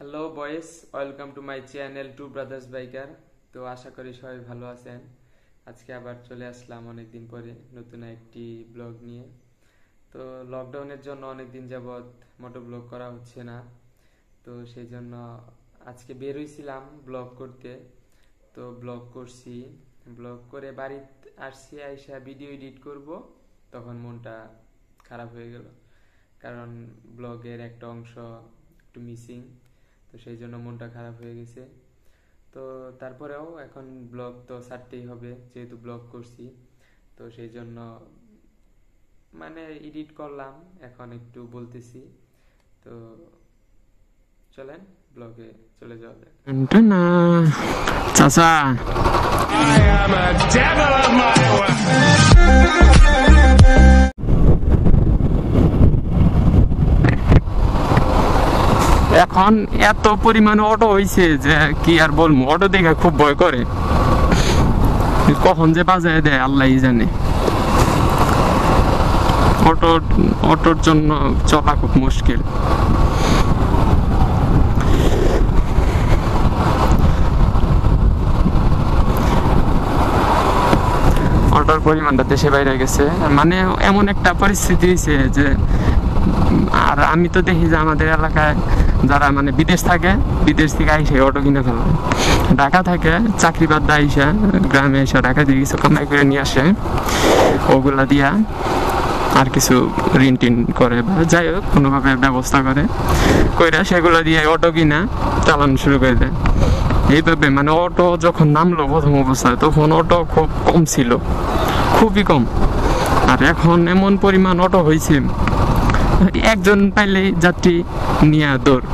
Hello বয়েস, welcome to my channel to brothers biker. তো আশা করি সবাই ভালো আছেন। আজকে আবার চলে আসলাম অনেকদিন পরে নতুন একটি ব্লগ নিয়ে। তো লকডাউনের জন্য অনেকদিন যাবৎ মোটো ব্লগ করা হচ্ছে না, তো সেই জন্য আজকে বের হইছিলাম ব্লগ করতে। তো ব্লগ করছি, ব্লগ করে বাড়িতে আসছি, আইসা ভিডিও এডিট করব, তখন মনটা খারাপ হয়ে গেল, কারণ ব্লগের একটা অংশ একটু মিসিং। তো সেই জন্য মনটা খারাপ হয়ে গেছে। তো তারপরেও এখন ব্লগ তো ছাড়তেই হবে, যেহেতু ব্লগ করছি। তো সেই জন্য মানে এডিট করলাম, এখন একটু বলতেছি। তো চলেন ব্লগে চলে যাওয়া যাক। চাচা এখন এত পরিমাণে অটো হয়েছে যে কি আর বলবো, অটো দেখে খুব ভয় করে, কখন যে বাজায় দেয় আল্লাহই জানে। অটোর জন্য চলা খুব মুশকিল। অটোর পরিমাণটা দেশে বাইরে গেছে, মানে এমন একটা পরিস্থিতি হয়েছে যে, আর আমি তো দেখি যে আমাদের এলাকায় যারা মানে বিদেশ থাকে, বিদেশ থেকে আইসে অটো কিনে ফেলে। ঢাকা থাকে চাকরি বাদ দিয়ে আইসা গ্রামে এসে ঢাকা দিয়ে কিছু কামাই করে নিয়ে আসে, ওগুলা দিয়া আর কিছু ঋণ টিন করে বা যাই হোক কোনোভাবে ব্যবস্থা করে সেগুলো দিয়ে অটো কিনা চালানো শুরু করে দেয়। এইভাবে মানে অটো যখন নামলো প্রথম অবস্থায়, তখন অটো খুব কম ছিল, খুবই কম। আর এখন এমন পরিমাণ অটো হয়েছে, একজন পাইলেই যাত্রী নিয়ে দৌড়।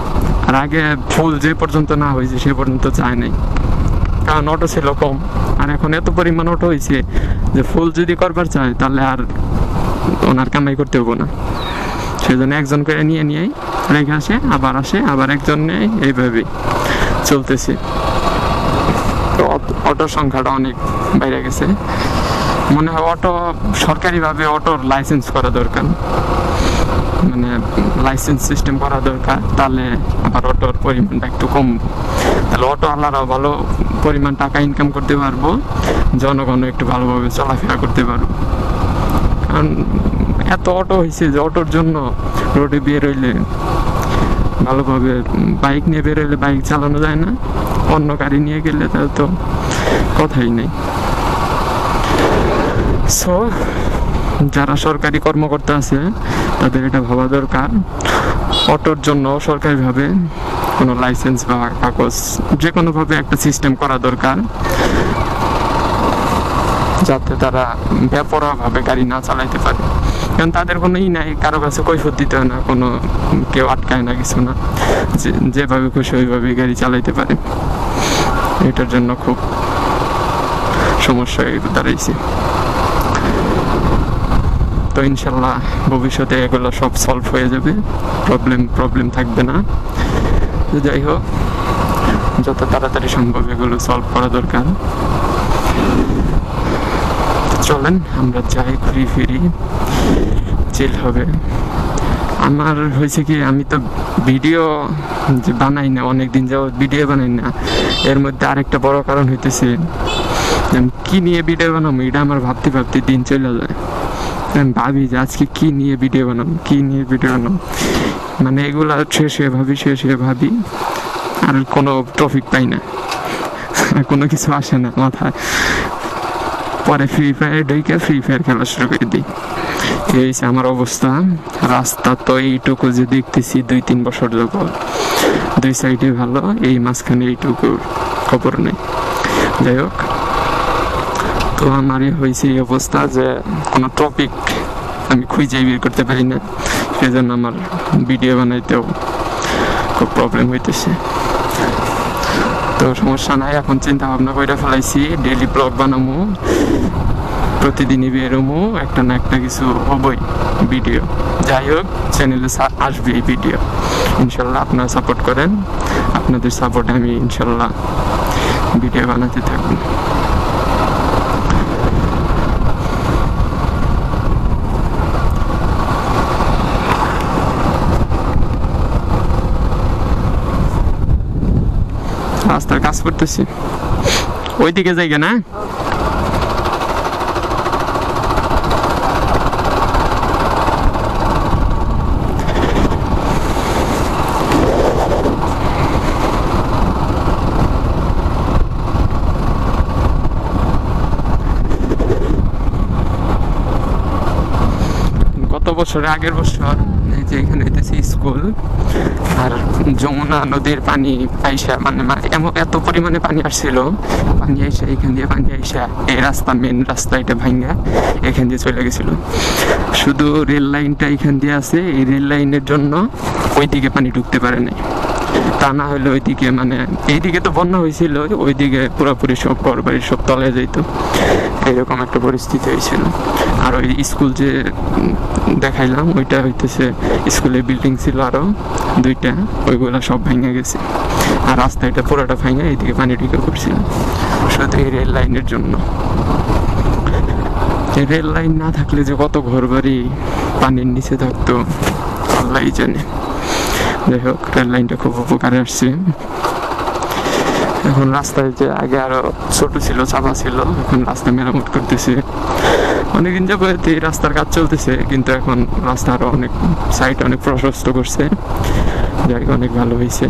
আর আগে ফুল যে পর্যন্ত না হয়েছে সে পর্যন্ত চায় নাই, কারণ অটো ছিল কম। আর এখন এত পরিমাণ অটো হয়েছে যে ফুল যদি করবার চায় তাহলে আর ওনার কামাই করতে হবো না, সেজন্য একজন করে নিয়ে রেখে আসে, আবার একজন নেয়, এইভাবেই চলতেছে। তো অটোর সংখ্যাটা অনেক বাইরে গেছে। মনে হয় অটো সরকারিভাবে অটোর লাইসেন্স করা দরকার, মানে লাইসেন্স সিস্টেম করা দরকার, তাহলে আবার অটোর পরিমাণটা একটু কম। তাহলে অটো আলাদা ভালো পরিমাণ টাকা ইনকাম করতে পারবো, জনগণ একটু ভালোভাবে চলাফেরা করতে পারবো। কারণ এত অটো হয়েছে যে অটোর জন্য রোডে বের হইলে ভালোভাবে, বাইক নিয়ে বের হইলে বাইক চালানো যায় না, অন্য গাড়ি নিয়ে গেলে তাহলে তো কথাই নেই। সো যারা সরকারি কর্মকর্তা আছে তাদের এটা ভাবা দরকার, অটোর জন্য সরকারিভাবে কোনো লাইসেন্স বা কাগজ যে কোনোভাবে একটা সিস্টেম করা দরকার, যাতে তারা বেপরোয়াভাবে গাড়ি না চালাইতে পারে। কারণ তাদের কোনো নাই, কারো কাছে কৈফিয়ত দিতে হয় না, কোনো কেউ আটকায় না, কিছু না, যেভাবে খুশি ওইভাবে গাড়ি চালাইতে পারে। এটার জন্য খুব সমস্যা দাঁড়াইছে। তো ইনশাল্লাহ ভবিষ্যতে এগুলো সব সলভ হয়ে যাবে, প্রবলেম থাকবে না। যাই হোক, যত তাড়াতাড়ি সম্ভব এগুলো সলভ করা দরকার। চলেন আমরা যাই, ঘুরি ফিরি, চিল হবে। আমার হয়েছে কি, আমি তো ভিডিও যে বানাই না, অনেকদিন যাবত ভিডিও বানাই না। এর মধ্যে আরেকটা বড় কারণ হইতেছে, কি নিয়ে ভিডিও বানাবো এটা আমার ভাবতে দিন চলে যায়। আমি ভাবি যে আজকে কি নিয়ে ভিডিও বানাবো, মানে এগুলা শেষ হয়ে ভাবি, আর কোনো টপিক পাই না, কোনো কিছু আসে না মাথায়। পরে ফ্রি ফায়ার খেলা শুরু করে দিই। এই হচ্ছে আমার অবস্থা। রাস্তা তো এইটুকু যে দেখতেছি 2-3 বছর যাবত, দুই সাইডে ভালো, এই মাঝখানে এইটুকু খবর নেই। যাই হোক, তো আমার হয়েছে এই অবস্থা যে কোনো টপিক আমি খুঁজে বের করতে পারি না, সেজন্য আমার ভিডিও বানাইতেও খুব প্রবলেম হইতেছে। তো সমস্যা নাই, এখন চিন্তা ভাবনা করে ফেলাইছি ডেইলি ব্লগ বানাবো, প্রতিদিনই বেরোবো, একটা না একটা কিছু হবই ভিডিও। যাই হোক, চ্যানেলে আসবে এই ভিডিও ইনশাল্লাহ। আপনারা সাপোর্ট করেন, আপনাদের সাপোর্টে আমি ইনশাল্লাহ ভিডিও বানাতে থাকবো। রাস্তার কাজ করতেছি, ওইদিকে যাই না। গত বছরে আগের বছর এই যে এখানে হইতেছে স্কুল, আর যমুনা নদীর পানি আইসা মানে এত পরিমাণে পানি আসছিল, পানি আইসা এখান দিয়ে পানি আইসা এই রাস্তা মেন রাস্তা এটা ভাঙ্গা এখান দিয়ে চলে গেছিল। শুধু রেল লাইনটা এখান দিয়ে আছে, এই রেল লাইনের জন্য ওইদিকে পানি ঢুকতে পারে নাই। তা না হলে ওইদিকে মানে এইদিকে তো বন্যা হয়েছিল, ওইদিকে পুরোপুরি সব ঘর বাড়ি সব তলে যেত, এরকম একটা পরিস্থিতি হয়েছিল। আর ওই স্কুল যে দেখাইলাম ওইটা হইতেছে স্কুলের বিল্ডিং ছিল আরো 2টা, ওইগুলা সব ভেঙে গেছে। আর রাস্তা এটা পুরোটা ভেঙে এইদিকে পানি ঢুকে পড়ছিল, শুধু এই রেল লাইনের জন্য। রেল লাইন না থাকলে যে কত ঘর বাড়ি পানির নিচে থাকতো আল্লাহ জানে। যাই হোক, রেল লাইনটা খুব উপকারে আসছে। এখন রাস্তায় যে আগে আরো ছোট ছিল, চাপা ছিল, এখন রাস্তা মেরামত করতেছে। অনেকদিন যাবত এই রাস্তার কাজ চলতেছে, কিন্তু এখন রাস্তা আরো অনেক সাইড অনেক প্রশস্ত করছে, যাই অনেক ভালো হয়েছে।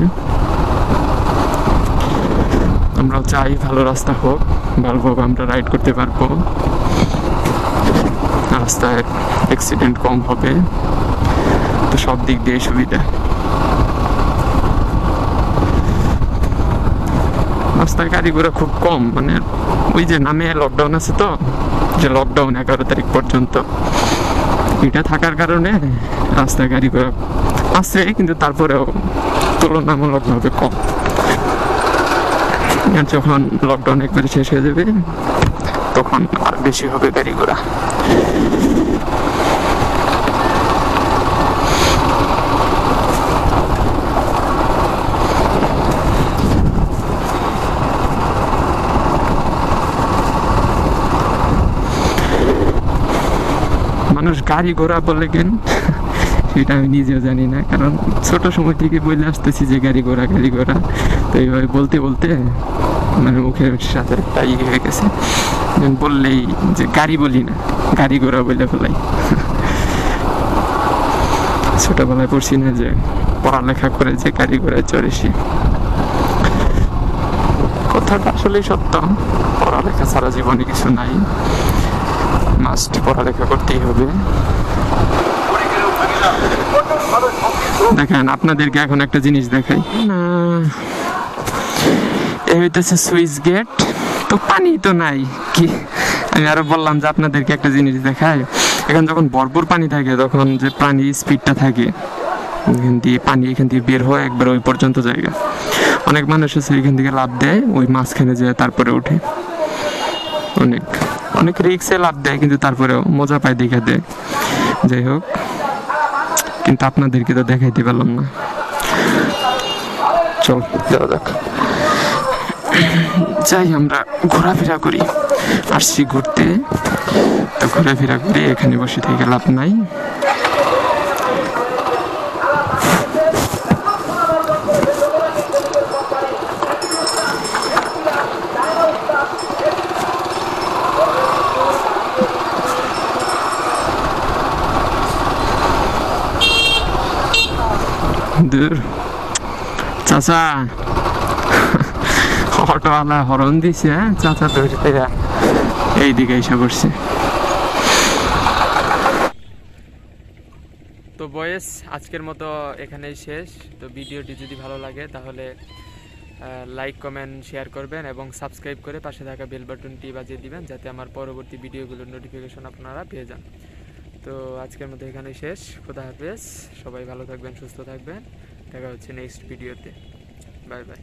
আমরাও চাই ভালো রাস্তা হোক, ভালোভাবে আমরা রাইড করতে পারবো, রাস্তায় অ্যাক্সিডেন্ট কম হবে, তো সব দিক দিয়ে সুবিধা। রাস্তায় গাড়ি ঘোড়া খুব কম, মানে ওই যে নামে লকডাউন আছে, তো যে লকডাউন 11 তারিখ পর্যন্ত, এটা থাকার কারণে রাস্তায় গাড়ি ঘোড়া আছে, কিন্তু তারপরেও তুলনামূলকভাবে কম। আর যখন লকডাউন একবারে শেষ হয়ে যাবে তখন আর বেশি হবে গাড়ি ঘোড়া। মানুষ গাড়ি ঘোড়া বলে কেন সেটা আমি নিজেও জানি না, কারণ ছোট সময় থেকে বলে আসতেছি যে গাড়ি ঘোড়া গাড়ি ঘোড়া, তো এইভাবে বলতে বলতে মানে মুখের সাথে একটা ইয়ে হয়ে গেছে, বললেই যে গাড়ি বলি না, গাড়ি ঘোড়া বলে ফেলাই। ছোটবেলায় পড়ছি না যে পড়ালেখা করে যে গাড়ি ঘোড়ায় চড়েছি, কথাটা আসলেই সত্য। পড়ালেখা ছাড়া জীবনে কিছু নাই, মাস্ট পড়ালেখা করতেই হবে। দেখেন আপনাদেরকে এখন একটা জিনিস দেখাই না, এই হইতেছে সুইচ গেট, তো পানি তো নাই কি। আমি আরো বললাম যে আপনাদেরকে একটা জিনিস দেখাই, এখন যখন ভরপুর পানি থাকে তখন যে পানি স্পিডটা থাকে, এখান দিয়ে পানি এখান দিয়ে বের হয় একবার ওই পর্যন্ত জায়গা। অনেক মানুষ আছে এখান থেকে লাফ দেয়, ওই মাঝখানে যায় তারপরে ওঠে, অনেক অনেক রিক্সে লাভ দেয়, কিন্তু তারপরেও মজা পায়, দেখা দেয়। যাই হোক, কিন্তু আপনাদেরকে তো দেখাইতে পারলাম না। চল যাওয়া যাক, যাই আমরা ঘোরাফেরা করি, আসছি ঘুরতে, তো ঘোরাফেরা করি, এখানে বসে থেকে লাভ নাই। দূর চাচা, অটোওয়ালা হরন দিছে, চাচা ধরে এইদিকে এসে পড়ছে। তো বয়েস আজকের মতো এখানেই শেষ। তো ভিডিওটি যদি ভালো লাগে তাহলে লাইক কমেন্ট শেয়ার করবেন এবং সাবস্ক্রাইব করে পাশে থাকা বেল বাটনটি বাজিয়ে দিবেন, যাতে আমার পরবর্তী ভিডিওগুলোর নোটিফিকেশন আপনারা পেয়ে যান। তো আজকের মতো এখানেই শেষ। খোদা হাফেজ, সবাই ভালো থাকবেন, সুস্থ থাকবেন, দেখা হচ্ছে নেক্সট ভিডিওতে। Bye bye.